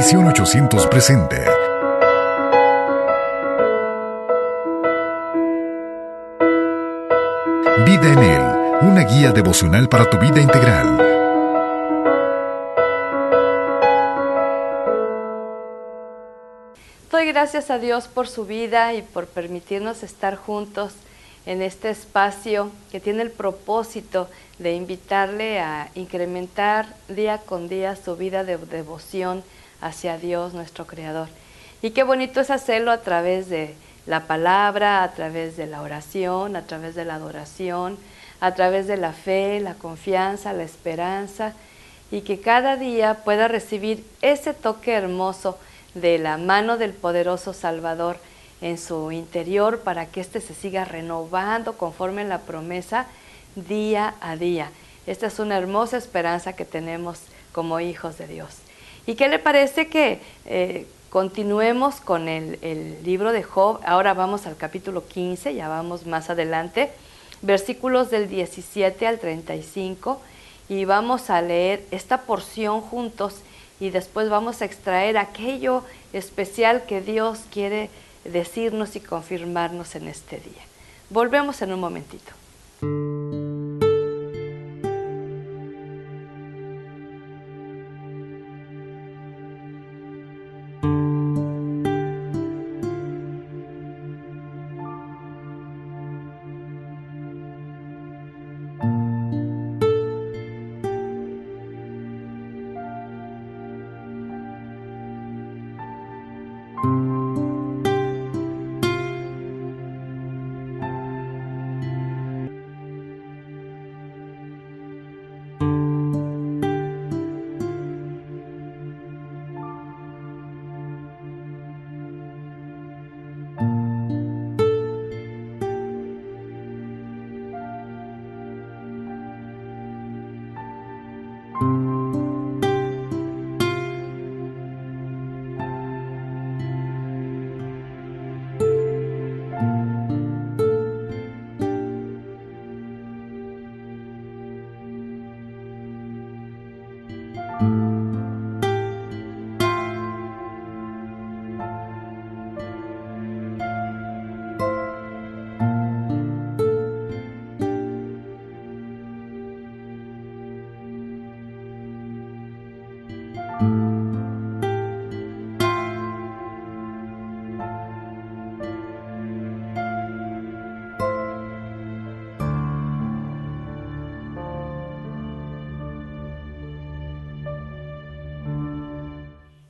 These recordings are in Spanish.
Misión 800 presenta Vida en Él, una guía devocional para tu vida integral. Doy gracias a Dios por su vida y por permitirnos estar juntos en este espacio que tiene el propósito de invitarle a incrementar día con día su vida de devoción hacia Dios, nuestro Creador. Y qué bonito es hacerlo a través de la palabra, a través de la oración, a través de la adoración, a través de la fe, la confianza, la esperanza, y que cada día pueda recibir ese toque hermoso de la mano del poderoso Salvador en su interior para que éste se siga renovando conforme a la promesa día a día. Esta es una hermosa esperanza que tenemos como hijos de Dios. ¿Y qué le parece que continuemos con el libro de Job? Ahora vamos al capítulo 15, ya vamos más adelante, versículos del 17 al 35, y vamos a leer esta porción juntos y después vamos a extraer aquello especial que Dios quiere decirnos y confirmarnos en este día. Volvemos en un momentito.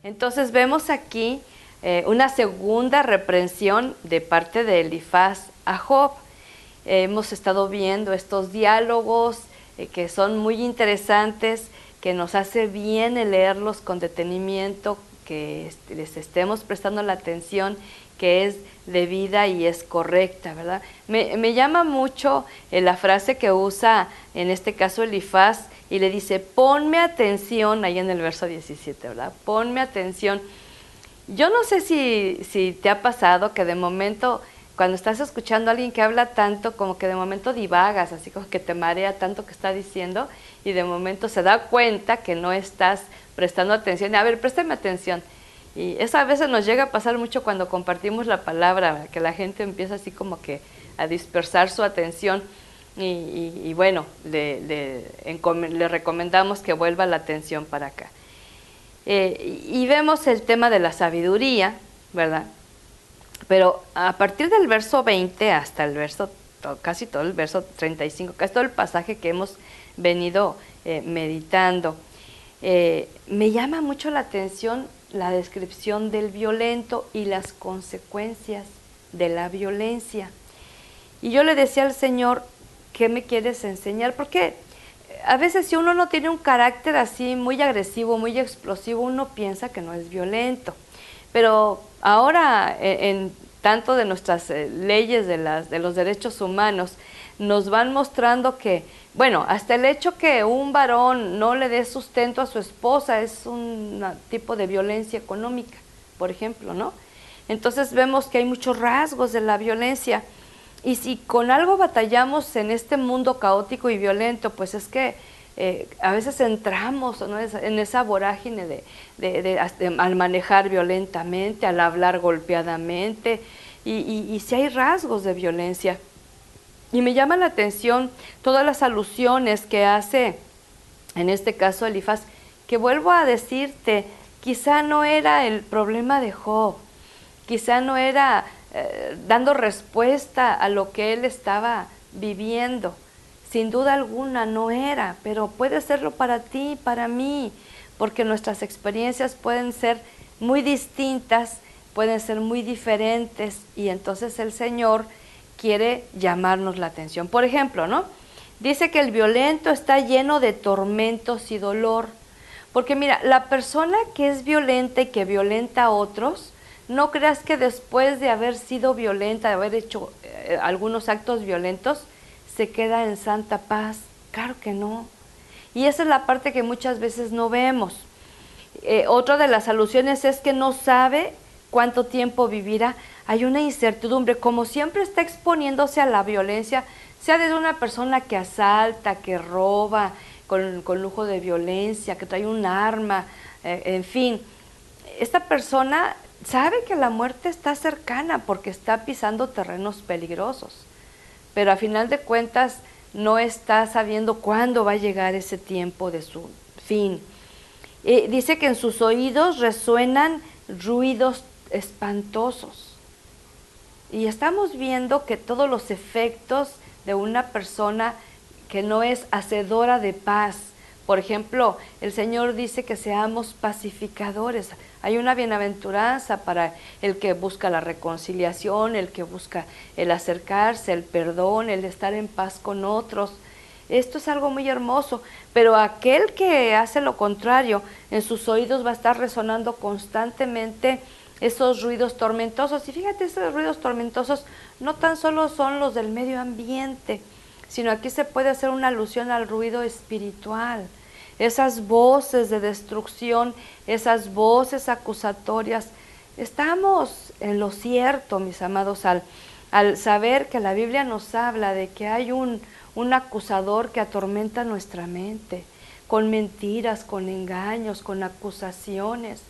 Entonces vemos aquí una segunda reprensión de parte de Elifaz a Job. Hemos estado viendo estos diálogos que son muy interesantes, que nos hace bien el leerlos con detenimiento, que les estemos prestando la atención que es debida y es correcta, ¿verdad? Me llama mucho la frase que usa en este caso Elifaz, y le dice, ponme atención, ahí en el verso 17, ¿verdad? Ponme atención. Yo no sé si te ha pasado que de momento, cuando estás escuchando a alguien que habla tanto, como que de momento divagas, así como que te marea tanto que está diciendo, y de momento se da cuenta que no estás prestando atención. A ver, préstame atención. Y eso a veces nos llega a pasar mucho cuando compartimos la palabra, que la gente empieza así como que a dispersar su atención. Y bueno, le recomendamos que vuelva la atención para acá. Y vemos el tema de la sabiduría, ¿verdad? Pero a partir del verso 20 hasta el verso, casi todo el verso 35, casi todo el pasaje que hemos venido meditando, me llama mucho la atención la descripción del violento y las consecuencias de la violencia. Y yo le decía al Señor, ¿qué me quieres enseñar? Porque a veces si uno no tiene un carácter así muy agresivo, muy explosivo, uno piensa que no es violento. Pero ahora en tanto de nuestras leyes de los derechos humanos nos van mostrando que, bueno, hasta el hecho que un varón no le dé sustento a su esposa es un tipo de violencia económica, por ejemplo, ¿no? Entonces vemos que hay muchos rasgos de la violencia. Y si con algo batallamos en este mundo caótico y violento, pues es que a veces entramos, ¿no?, en esa vorágine al manejar violentamente, al hablar golpeadamente, y si hay rasgos de violencia. Y me llama la atención todas las alusiones que hace, en este caso Elifaz, que vuelvo a decirte, quizá no era el problema de Job, quizá no era dando respuesta a lo que él estaba viviendo. Sin duda alguna no era, pero puede serlo para ti, para mí, porque nuestras experiencias pueden ser muy distintas, pueden ser muy diferentes, y entonces el Señor quiere llamarnos la atención. Por ejemplo, ¿no?, dice que el violento está lleno de tormentos y dolor, porque mira, la persona que es violenta y que violenta a otros, no creas que después de haber sido violenta, de haber hecho algunos actos violentos, se queda en santa paz. Claro que no. Y esa es la parte que muchas veces no vemos. Otra de las alusiones es que no sabe cuánto tiempo vivirá. Hay una incertidumbre, como siempre está exponiéndose a la violencia, sea desde una persona que asalta, que roba, con lujo de violencia, que trae un arma, en fin. Esta persona sabe que la muerte está cercana porque está pisando terrenos peligrosos, pero a final de cuentas no está sabiendo cuándo va a llegar ese tiempo de su fin. Dice que en sus oídos resuenan ruidos espantosos. Y estamos viendo que todos los efectos de una persona que no es hacedora de paz, por ejemplo, el Señor dice que seamos pacificadores. Hay una bienaventuranza para el que busca la reconciliación, el que busca el acercarse, el perdón, el estar en paz con otros. Esto es algo muy hermoso, pero aquel que hace lo contrario, en sus oídos va a estar resonando constantemente esos ruidos tormentosos. Y fíjate, esos ruidos tormentosos no tan solo son los del medio ambiente, sino aquí se puede hacer una alusión al ruido espiritual. Esas voces de destrucción, esas voces acusatorias. Estamos en lo cierto, mis amados, al saber que la Biblia nos habla de que hay un acusador que atormenta nuestra mente, con mentiras, con engaños, con acusaciones.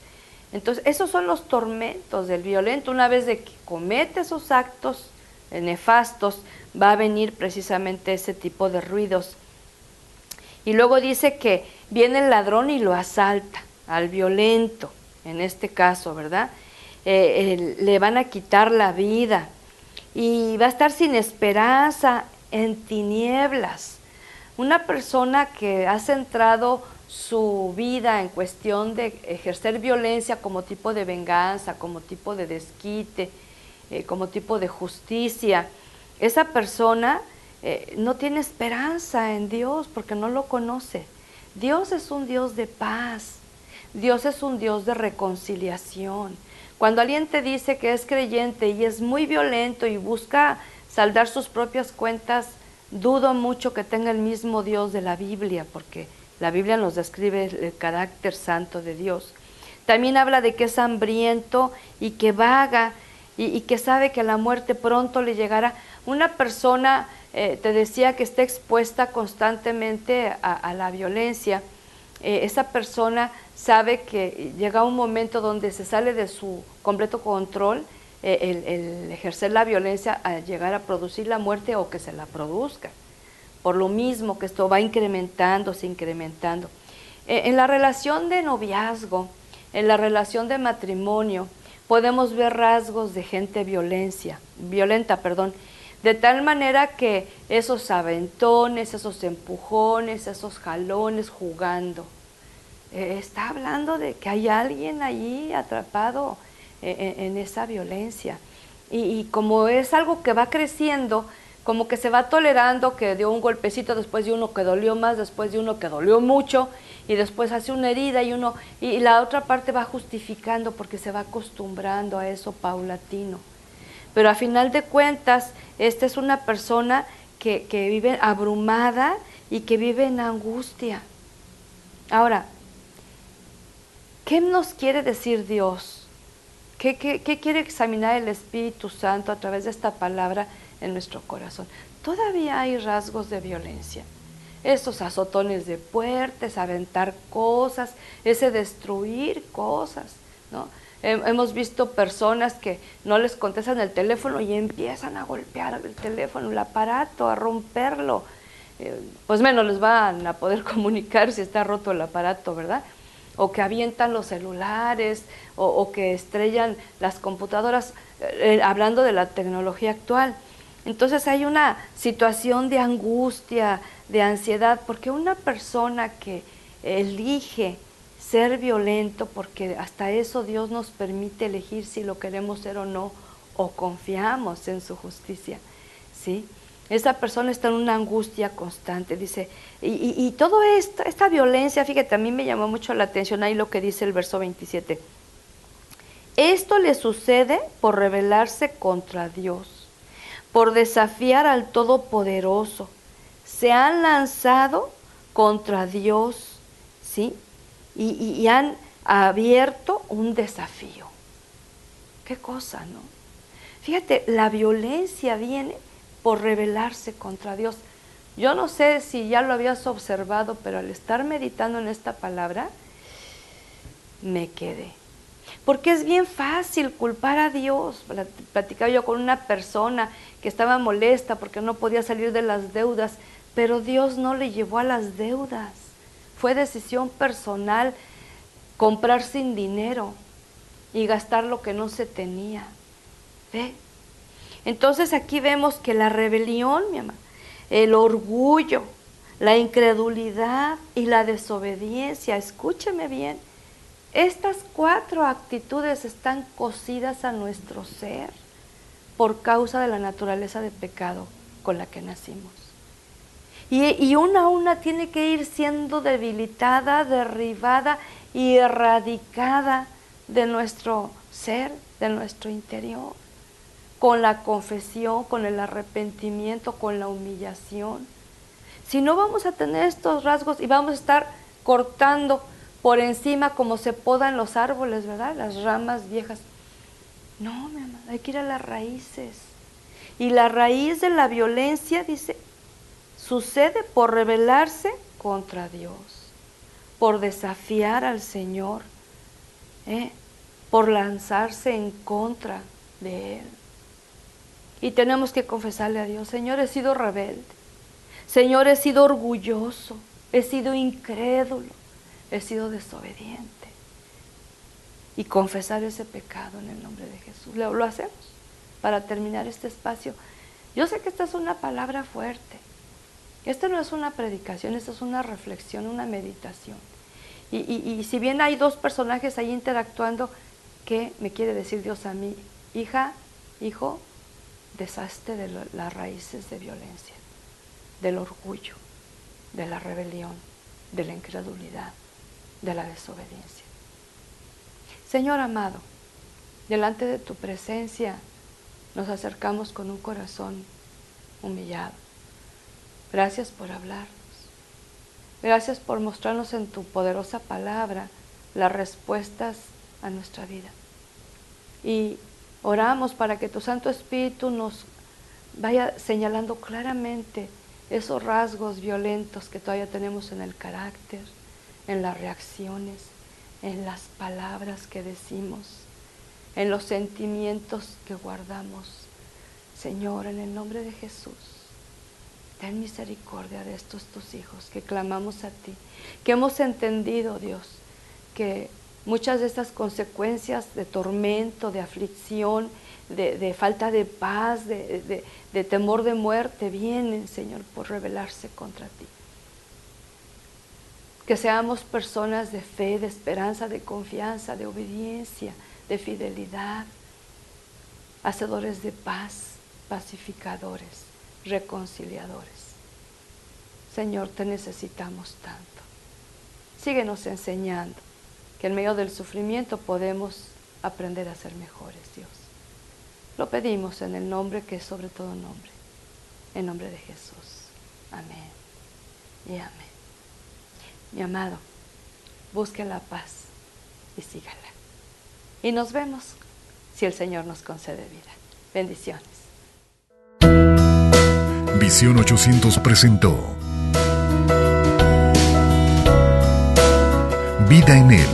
Entonces, esos son los tormentos del violento. Una vez de que comete esos actos nefastos, va a venir precisamente ese tipo de ruidos. Y luego dice que viene el ladrón y lo asalta, al violento, en este caso, ¿verdad? Le van a quitar la vida y va a estar sin esperanza, en tinieblas. Una persona que ha centrado su vida en cuestión de ejercer violencia como tipo de venganza, como tipo de desquite, como tipo de justicia, esa persona no tiene esperanza en Dios porque no lo conoce. Dios es un Dios de paz, Dios es un Dios de reconciliación. Cuando alguien te dice que es creyente y es muy violento y busca saldar sus propias cuentas, dudo mucho que tenga el mismo Dios de la Biblia, porque la Biblia nos describe el carácter santo de Dios. También habla de que es hambriento y que vaga y que sabe que la muerte pronto le llegará. Una persona, te decía, que está expuesta constantemente a la violencia, esa persona sabe que llega un momento donde se sale de su completo control el ejercer la violencia a llegar a producir la muerte o que se la produzca. Por lo mismo que esto va incrementándose, incrementando. En la relación de noviazgo, en la relación de matrimonio, podemos ver rasgos de gente violenta, de tal manera que esos aventones, esos empujones, esos jalones jugando, está hablando de que hay alguien allí atrapado en esa violencia. Y como es algo que va creciendo, como que se va tolerando, que dio un golpecito, después de uno que dolió más, después de uno que dolió mucho, y después hace una herida y la otra parte va justificando porque se va acostumbrando a eso paulatino. Pero a final de cuentas, esta es una persona que vive abrumada y que vive en angustia. Ahora, ¿qué nos quiere decir Dios? ¿Qué quiere examinar el Espíritu Santo a través de esta palabra en nuestro corazón. Todavía hay rasgos de violencia. Estos azotones de puertas, aventar cosas, ese destruir cosas, ¿no? Hemos visto personas que no les contestan el teléfono y empiezan a golpear el teléfono, el aparato, a romperlo. Pues menos les van a poder comunicar si está roto el aparato, ¿verdad? O que avientan los celulares, o que estrellan las computadoras, hablando de la tecnología actual. Entonces hay una situación de angustia, de ansiedad, porque una persona que elige ser violento, porque hasta eso Dios nos permite elegir si lo queremos ser o no, o confiamos en su justicia, ¿sí? Esa persona está en una angustia constante, dice, y todo esto, esta violencia, fíjate, a mí me llamó mucho la atención ahí lo que dice el verso 27. Esto le sucede por rebelarse contra Dios, por desafiar al Todopoderoso. Se han lanzado contra Dios, ¿sí? Y han abierto un desafío. Qué cosa, ¿no? Fíjate, la violencia viene por rebelarse contra Dios. Yo no sé si ya lo habías observado, pero al estar meditando en esta palabra, me quedé. Porque es bien fácil culpar a Dios. Platicaba yo con una persona que estaba molesta porque no podía salir de las deudas, pero Dios no le llevó a las deudas. Fue decisión personal comprar sin dinero y gastar lo que no se tenía. ¿Ve? Entonces aquí vemos que la rebelión, mi amor, el orgullo, la incredulidad y la desobediencia, escúcheme bien, estas 4 actitudes están cosidas a nuestro ser por causa de la naturaleza de pecado con la que nacimos. Y una a una tiene que ir siendo debilitada, derribada y erradicada de nuestro ser, de nuestro interior, con la confesión, con el arrepentimiento, con la humillación. Si no, vamos a tener estos rasgos y vamos a estar cortando por encima como se podan los árboles, ¿verdad? Las ramas viejas. No, mi amor, hay que ir a las raíces. Y la raíz de la violencia, dice, sucede por rebelarse contra Dios, por desafiar al Señor, por lanzarse en contra de Él. Y tenemos que confesarle a Dios, Señor, he sido rebelde, Señor, he sido orgulloso, he sido incrédulo, he sido desobediente. Y confesar ese pecado en el nombre de Jesús. Lo hacemos para terminar este espacio. Yo sé que esta es una palabra fuerte. Esta no es una predicación, esta es una reflexión, una meditación. Y si bien hay 2 personajes ahí interactuando, ¿qué me quiere decir Dios a mí? Hija, hijo, deshazte de las raíces de violencia, del orgullo, de la rebelión, de la incredulidad, de la desobediencia. Señor amado, delante de tu presencia nos acercamos con un corazón humillado. Gracias por hablarnos. Gracias por mostrarnos en tu poderosa palabra las respuestas a nuestra vida. Y oramos para que tu Santo Espíritu nos vaya señalando claramente esos rasgos violentos que todavía tenemos en el carácter, en las reacciones, en las palabras que decimos, en los sentimientos que guardamos. Señor, en el nombre de Jesús, ten misericordia de estos tus hijos que clamamos a ti, que hemos entendido, Dios, que muchas de estas consecuencias de tormento, de aflicción, de falta de paz, de temor de muerte, vienen, Señor, por rebelarse contra ti. Que seamos personas de fe, de esperanza, de confianza, de obediencia, de fidelidad, hacedores de paz, pacificadores, reconciliadores. Señor, te necesitamos tanto. Síguenos enseñando que en medio del sufrimiento podemos aprender a ser mejores, Dios. Lo pedimos en el nombre que es sobre todo nombre, en nombre de Jesús. Amén y amén. Mi amado, busque la paz y sígala. Y nos vemos si el Señor nos concede vida. Bendiciones. Misión 800 presentó Vida en Él.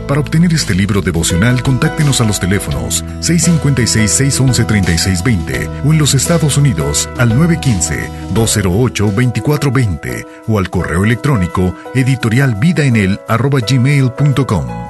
Para obtener este libro devocional, contáctenos a los teléfonos 656-611-3620 o en los Estados Unidos al 915-208-2420 o al correo electrónico editorialvidaenel@gmail.com.